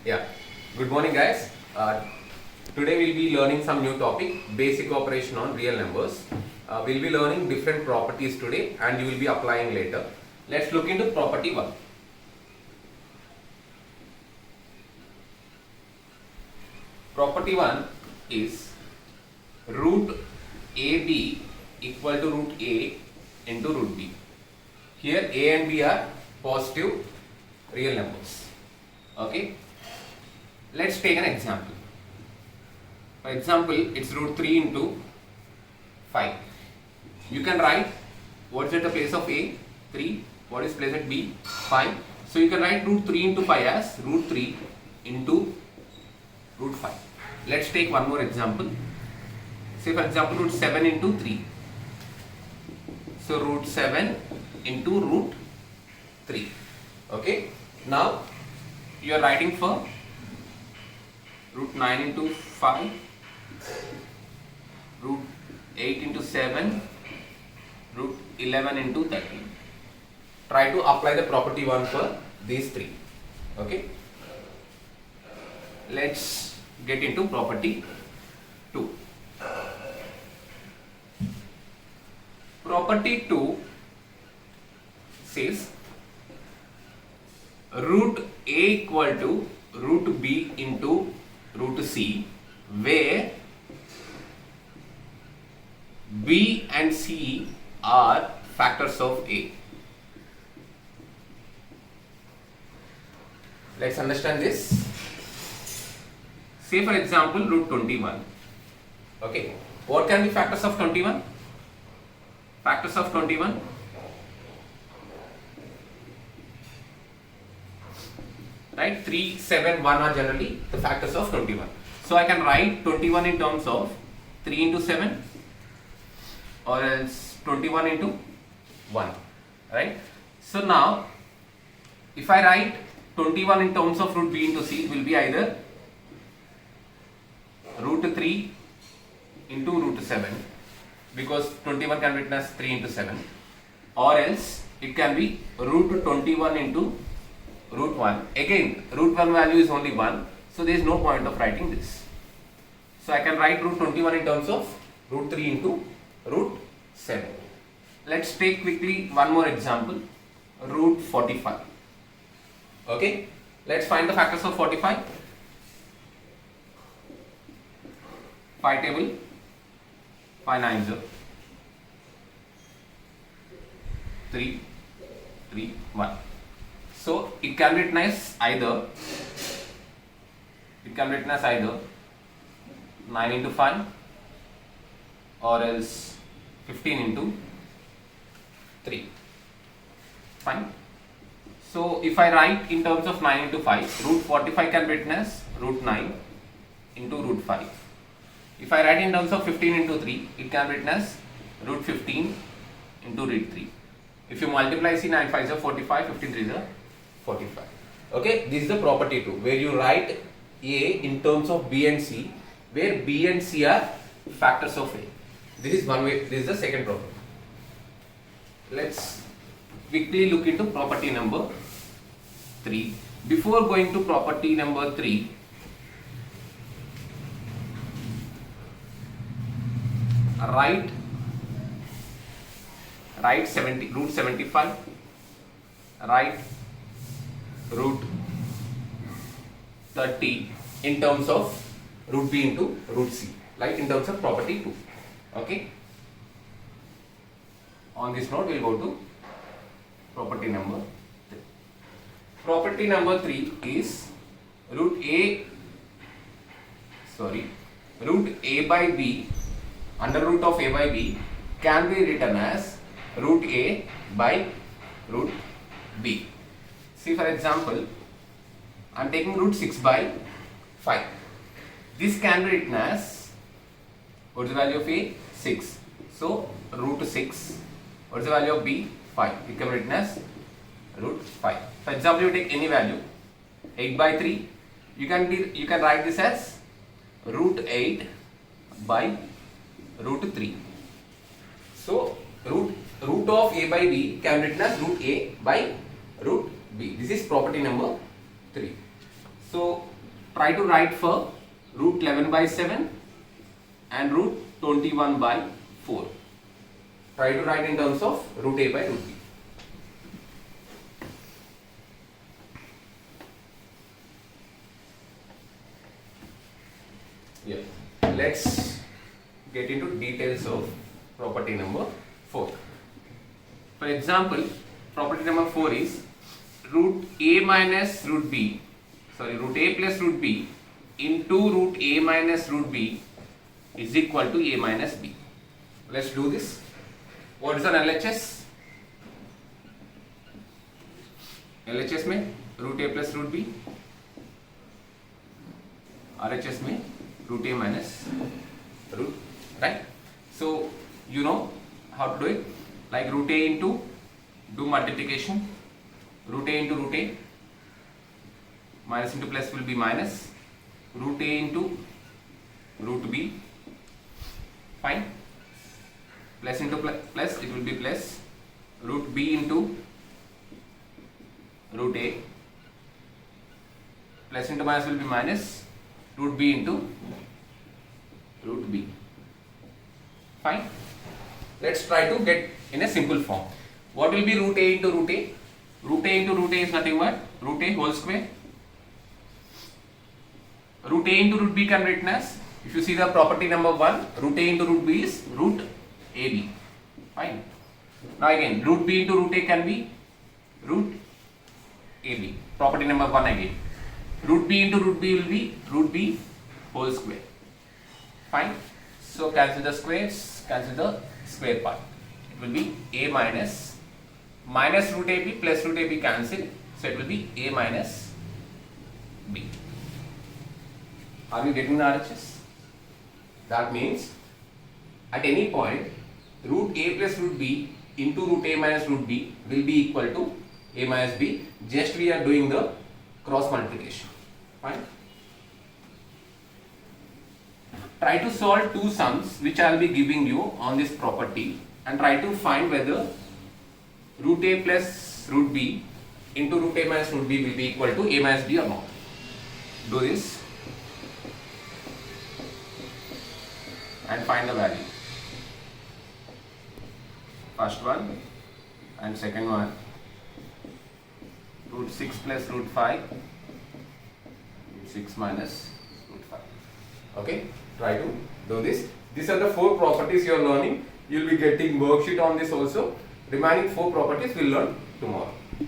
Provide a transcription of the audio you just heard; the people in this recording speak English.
Yeah, good morning guys. Today we'll be learning some new topic, basic operation on real numbers. We'll be learning different properties today and you will be applying later. Let's look into property 1. Property 1 is root AB equal to root A into root B. Here A and B are positive real numbers. Okay. Let's take an example. For example, it's root 3 into 5. You can write what is at the place of A, 3, what is placed at B, 5. So you can write root 3 into 5 as root 3 into root 5. Let's take one more example. Say for example root 7 into 3. So root 7 into root 3. Okay. Now you are writing for root 9 into 5, root 8 into 7, root 11 into 13. Try to apply the property 1 for these 3. Okay. Let's get into property 2. Property 2 says root A equal to root B into root C, where B and C are factors of A. Let's understand this. Say for example root 21. Okay, what can be factors of 21? Factors of 21. Right, 3, 7, 1 are generally the factors of 21. So I can write 21 in terms of 3 into 7 or else 21 into 1. Right. So now if I write 21 in terms of root B into C, it will be either root 3 into root 7, because 21 can be written as 3 into 7, or else it can be root 21 into root 1. Again, root 1 value is only 1, so there is no point of writing this. So I can write root 21 in terms of root 3 into root 7. Let's take quickly one more example, root 45. Okay, let's find the factors of 45. 5 table, 5 9s are 3, 3, 1. So it can be written as either 9 into 5 or else 15 into 3. Fine. So if I write in terms of 9 into 5, root 45 can be written as root 9 into root 5. If I write in terms of 15 into 3, it can be written as root 15 into root 3. If you multiply, see 9 5s are 45, 15 3s are 45. Okay, this is the property 2, where you write A in terms of B and C, where B and C are factors of A. This is one way, this is the second property. Let's quickly look into property number 3. Before going to property number 3, write root 75, write root 30 in terms of root B into root C, like in terms of property 2. Okay. On this note, we will go to property number 3. Property number 3 is root A by B, under root of A by B can be written as root A by root B. See for example, I am taking root 6 by 5. This can be written as, what is the value of A? 6. So root 6. What is the value of B? 5. It can be written as root 5. For example, you take any value, 8 by 3. You can write this as root 8 by root 3. So root of A by B can be written as root A by root B. This is property number 3. So try to write for root 11 by 7 and root 21 by 4. Try to write in terms of root a by root b. Yeah. Let's get into details of property number 4. For example, property number 4 is root a minus root b, root a plus root b into root a minus root b is equal to a minus b. Let's do this. What is an LHS? LHS में root a plus root b, RHS में root a minus root, right? So you know how to do it. Like root a into, do multiplication, root a into root a, minus into plus will be minus, root a into root b, fine, plus into plus it will be plus, root b into root a, plus into minus will be minus, root b into root b, fine. Let's try to get in a simple form. What will be root a into root a? Root a into root a is nothing but root a whole square. Root a into root b can be written as, if you see the property number 1, root a into root b is root ab, fine. Now again, root b into root a can be root ab, property number 1 again. Root b into root b will be root b whole square, fine. So cancel the squares, cancel the square part. It will be a minus root ab plus root ab cancel, so it will be a minus b. Are you getting the RHS? That means at any point root a plus root b into root a minus root b will be equal to a minus b. Just we are doing the cross multiplication, fine. Try to solve two sums which I will be giving you on this property and try to find whether root a plus root b into root a minus root b will be equal to a minus b or not. Do this and find the value. First one and second one, root 6 plus root 5, root 6 minus root 5. Okay, try to do this. These are the 4 properties you are learning. You will be getting worksheet on this also. Remaining 4 properties we will learn tomorrow.